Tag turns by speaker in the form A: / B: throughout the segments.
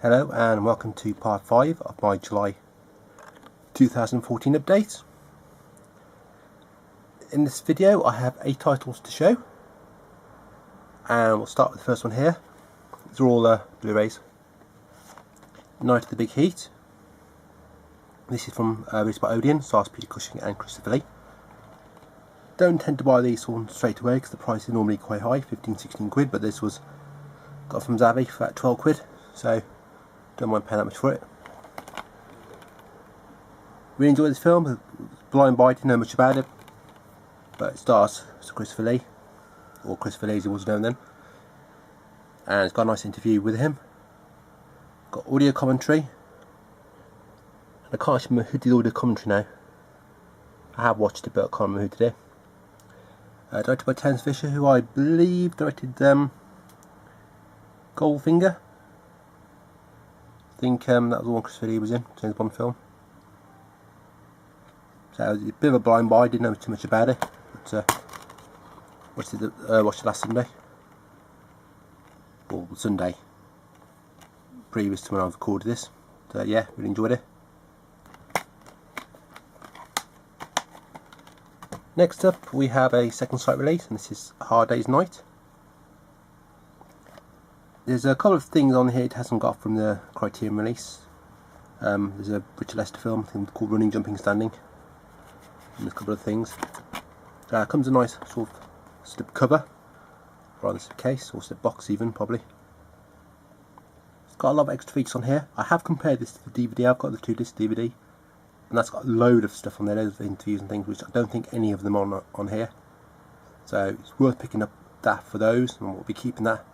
A: Hello and welcome to part 5 of my July 2014 update. In this video I have 8 titles to show, and we'll start with the first one here. These are all Blu-rays. Night of the Big Heat. This is from released by Odeon, stars Peter Cushing and Christopher Lee. Don't tend to buy these ones straight away because the price is normally quite high, 15-16 quid, but this was got from Zavvi for about 12 quid, so don't mind paying that much for it. Really enjoyed this film. Blind buy, didn't know much about it, but it stars Christopher Lee, or Christopher Lee as he was known then, and it's got a nice interview with him. Got audio commentary, and I can't remember who did audio commentary now. I have watched it, but I can't remember who did it. Directed by Terence Fisher, who I believe directed Goldfinger. I think that was the one Christopher Lee was in, James Bond film. So it was a bit of a blind buy, didn't know too much about it, but watched it last Sunday, or Sunday previous to when I recorded this. So yeah, really enjoyed it. Next up we have a second sight release, and this is Hard Day's Night. There's a couple of things on here it hasn't got from the Criterion release. There's a Richard Lester film, I think, called Running, Jumping, Standing. And there's a couple of things. Comes a nice sort of slip cover, rather than slip case, or slip box even, probably. It's got a lot of extra features on here. I have compared this to the DVD, I've got the 2-disc DVD. And that's got a load of stuff on there, loads of interviews and things, which I don't think any of them are on here. So it's worth picking up that for those, and we'll be keeping that.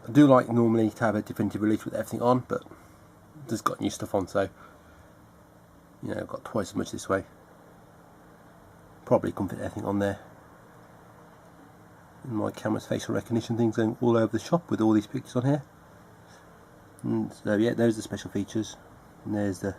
A: I do like normally to have a definitive release with everything on, but this got new stuff on, so you know, I've got twice as much this way. Probably couldn't fit anything on there. And my camera's facial recognition things going all over the shop with all these pictures on here. And so yeah, those are the special features. And there's the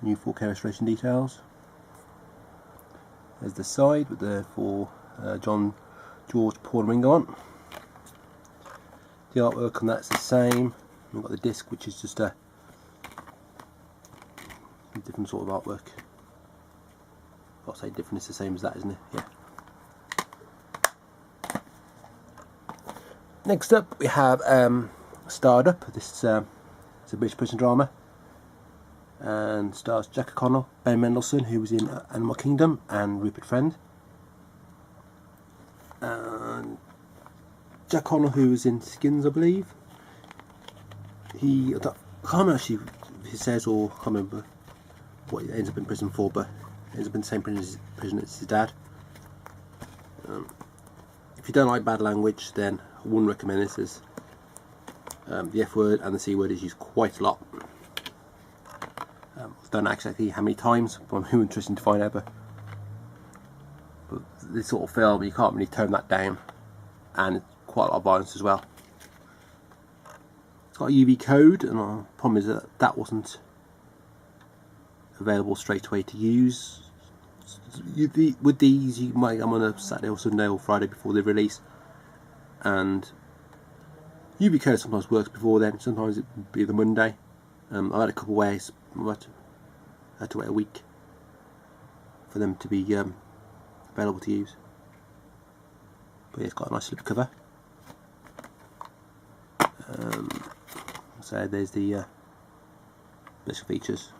A: new 4K restoration details. There's the side with the 4 John, George, Paul and Ringo on. The artwork on that's the same. We've got the disc, which is just a different sort of artwork. I'll say different, it's the same as that, isn't it? Yeah. Next up we have Starred Up. This is a British prison drama, and stars Jack O'Connell, Ben Mendelsohn, who was in Animal Kingdom, and Rupert Friend. And Jack O'Connell, who was in Skins, I believe. I can't remember actually if he says, or I can't remember what he ends up in prison for, but he ends up in the same prison as his dad. If you don't like bad language, then I wouldn't recommend this. As the F word and the C word is used quite a lot. I don't know exactly how many times, but I'm interested to find out. But this sort of film, you can't really tone that down, and quite a lot of violence as well. It's got a UV code, and the problem is that wasn't available straight away to use. With these, you might get them on a Saturday or Sunday or Friday before they release, and UV code sometimes works before then, sometimes it would be the Monday. I've had a couple of ways, I had to wait a week for them to be available to use. But yeah, it's got a nice slip cover. So there's the special features,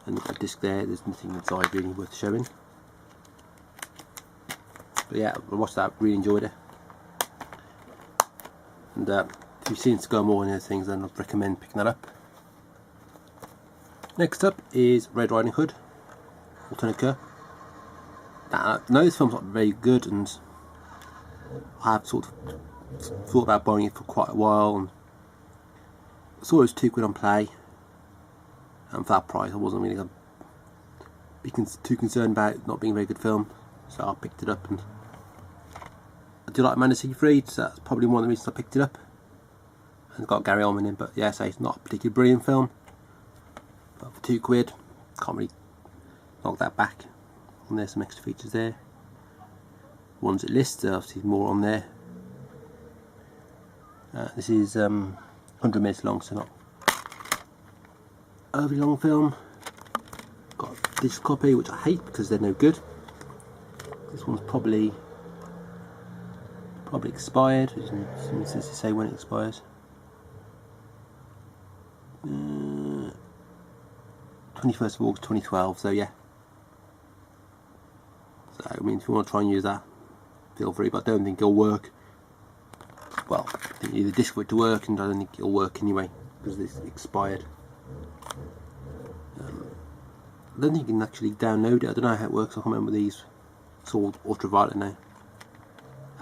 A: and the disc there. There's nothing inside really worth showing. But yeah, I watched that, really enjoyed it. And if you've seen Scum or any other things, then I'd recommend picking that up. Next up is Red Riding Hood, alternate cur. Now, I know this film's not very good, and I have sort of thought about buying it for quite a while, and I saw it was £2 on Play, and for that price I wasn't really going to be too concerned about it not being a very good film, so I picked it up. And I do like Amanda Seyfried, so that's probably one of the reasons I picked it up. And it's got Gary Oldman in, but yeah, so it's not a particularly brilliant film. But for £2, can't really knock that back. And there's some extra features there. Ones it lists, there are obviously more on there. This is 100 minutes long, so not overly long film. Got a digital copy, which I hate because they're no good. This one's probably expired. It doesn't say when it expires. 21st of August 2012, so yeah. So I mean, if you want to try and use that, feel free, but I don't think it'll work. Well, I think you need a disc for it to work, and I don't think it'll work anyway because it's expired. I don't think you can actually download it. I don't know how it works. I can't remember these. It's all ultraviolet now,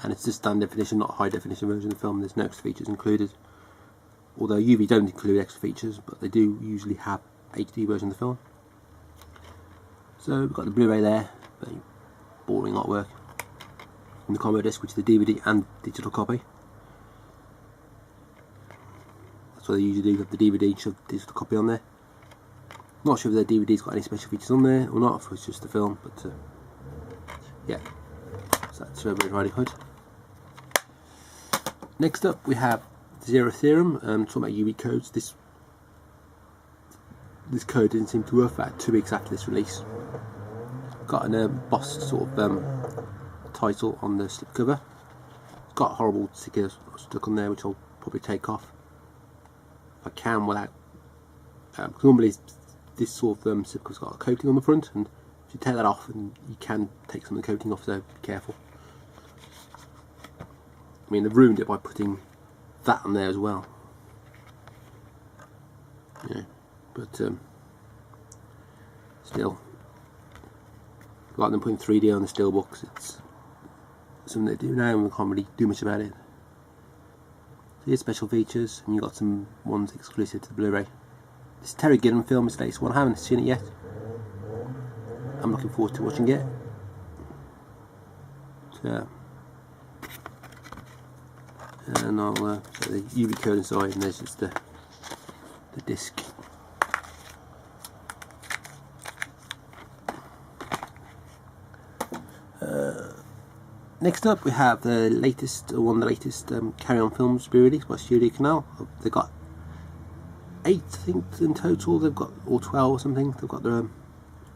A: and it's just standard definition, not a high definition version of the film. There's no extra features included. Although UV don't include extra features, but they do usually have HD version of the film. So we've got the Blu-ray there, very boring artwork. And the combo disc, which is the DVD and digital copy. That's what they usually do, have the DVD, shove the digital copy on there. Not sure if the DVD's got any special features on there or not, if it's just the film, but yeah. So that's Red Riding Hood. Next up we have Zero Theorem, talking about UV codes. This code didn't seem to work for about 2 weeks after this release. Got an embossed sort of title on the slipcover. It's got horrible stickers stuck on there, which I'll probably take off if I can without. Because normally this sort of slipcover's got a coating on the front, and if you take that off, and you can take some of the coating off, so be careful. I mean, they've ruined it by putting that on there as well. Yeah, but still, like them putting 3D on the steelbooks, it's something they do now and we can't really do much about it. So here's special features, and you've got some ones exclusive to the Blu-ray. This Terry Gilliam film is the latest one. I haven't seen it yet. I'm looking forward to watching it. So, and I'll so the UV code inside, and there's just the disc. Next up we have the latest, one of the latest Carry On films to be released by Studio Canal. They've got 8, I think, in total. They've got, or 12 or something. They've got their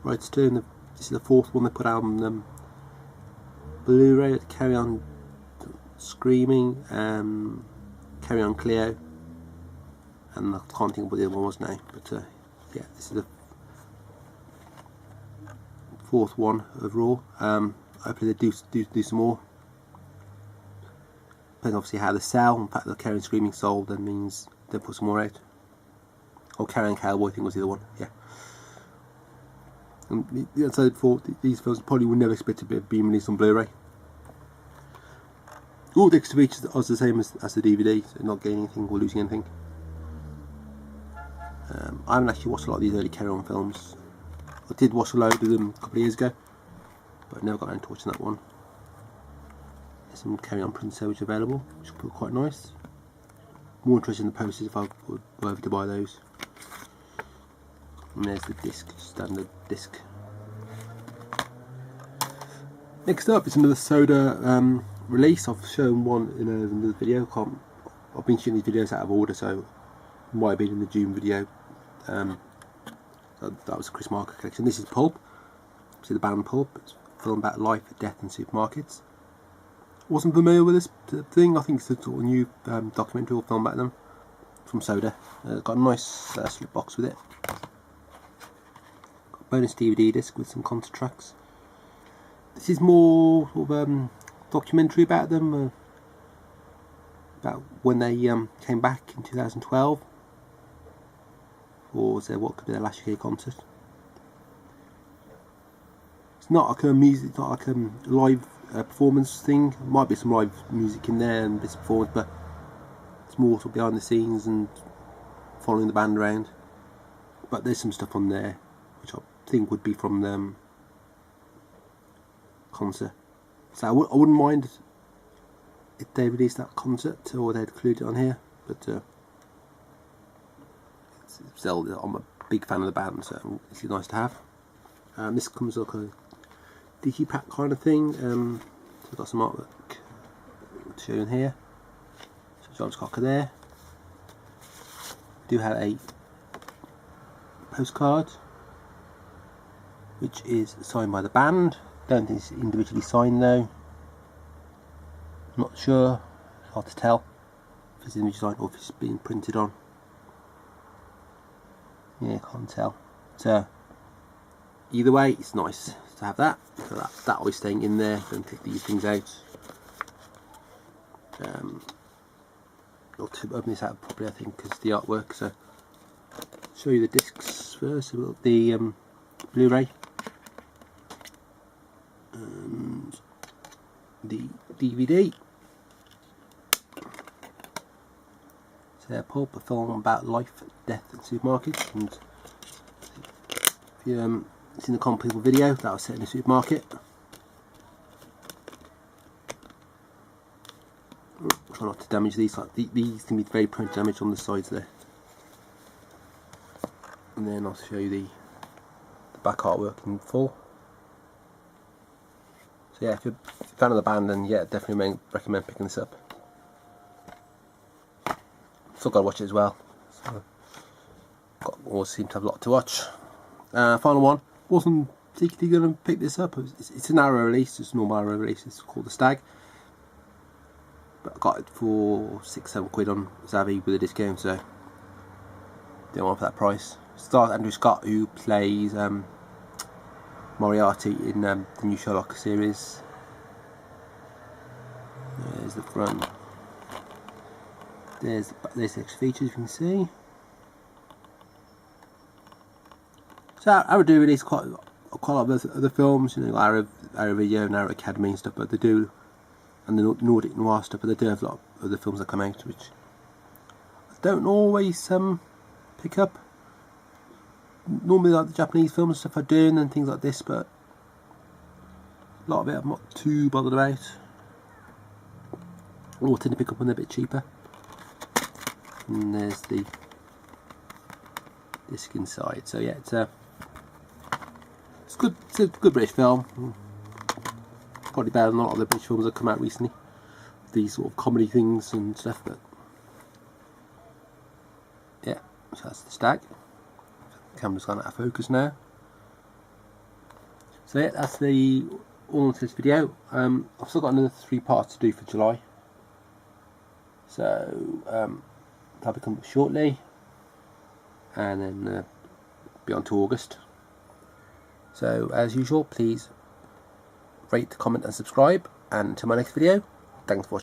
A: rights to, and this is the 4th one they put out on Blu-ray. Carry On Screaming, Carry On Cleo, and I can't think of what the other one was now. But yeah, this is the 4th one overall. Hopefully they do some more. Depends obviously how they sell. In fact, the Carry On Screaming sold, that means they'll put some more out. Or Carry On Cowboy, I think was the other one. Yeah. And as I said before, these films probably would never expect to be released on Blu-ray. All the extra features are the same as the DVD, so not getting anything or losing anything. I haven't actually watched a lot of these early Carry On films. I did watch a load of them a couple of years ago, but I never got around to watching that one. There's some Carry On prints which are available, which are quite nice. More interested in the posters if I were ever to buy those. And there's the disc, standard disc. Next up is another Soda release. I've shown one in another video. I've been shooting these videos out of order, so it might have been in the June video. That was a Chris Marker collection. This is Pulp. See the band Pulp. It's a film about life, death in supermarkets. Wasn't familiar with this thing. I think it's a sort of new documentary or film about them from Soda. Got a nice slip box with it. Got a bonus DVD disc with some concert tracks. This is more sort of documentary about them, about when they came back in 2012, or was there what could be their last year concert. It's not like a music, it's not like a live performance thing. There might be some live music in there and bits of performance, but it's more sort of behind the scenes and following the band around. But there's some stuff on there which I think would be from them concert. So I wouldn't mind if they released that concert or they'd include it on here, but Zelda, I'm a big fan of the band, so it's nice to have. This comes like a digipack kind of thing. So I've got some artwork to show you in here. So John Scocker there. We do have a postcard which is signed by the band. Don't think it's individually signed though. Not sure, it's hard to tell if it's individually signed or if it's being printed on. Yeah, can't tell. So either way, it's nice to have that. So that always staying in there. Don't take these things out. Not to open this out properly, I think, because the artwork. So show you the discs first. So we've got the Blu-ray and the DVD. So Pulp, a film about life, death in supermarkets. And if you seen the Common People video, that was set in a supermarket. Try not to damage these. Like these can be very prone to damage on the sides there. And then I'll show you the back artwork in full. So yeah, if you're a fan of the band, then yeah, definitely recommend picking this up. Still got to watch it as well. So always seem to have a lot to watch. Final one. Wasn't particularly going to pick this up. It's an arrow release, just a normal arrow release. It's called the Stag. But I got it for £6-7 on Zavvi with a discount, so didn't want for that price. Stars Andrew Scott, who plays Moriarty in the new Sherlock series. There's the front. There's the extra features you can see. So Arrow do release quite a lot of other films, you know, Arrow Video and Arrow Academy and stuff, but they do, and the Nordic Noir stuff, but they do have a lot of other films that come out which I don't always pick up. Normally like the Japanese films and stuff I do, and things like this, but a lot of it I'm not too bothered about. Or tend to pick up when they're a bit cheaper. And there's the disc inside. So yeah, it's good. It's a good British film. Probably better than a lot of the British films that come out recently. These sort of comedy things and stuff. But yeah, so that's the Stag. The camera's gone out of focus now. So yeah, that's the all of this video. I've still got another 3 parts to do for July. So that'll be coming up shortly, and then be on to August. So as usual, please rate, comment and subscribe, and until my next video, thanks for watching.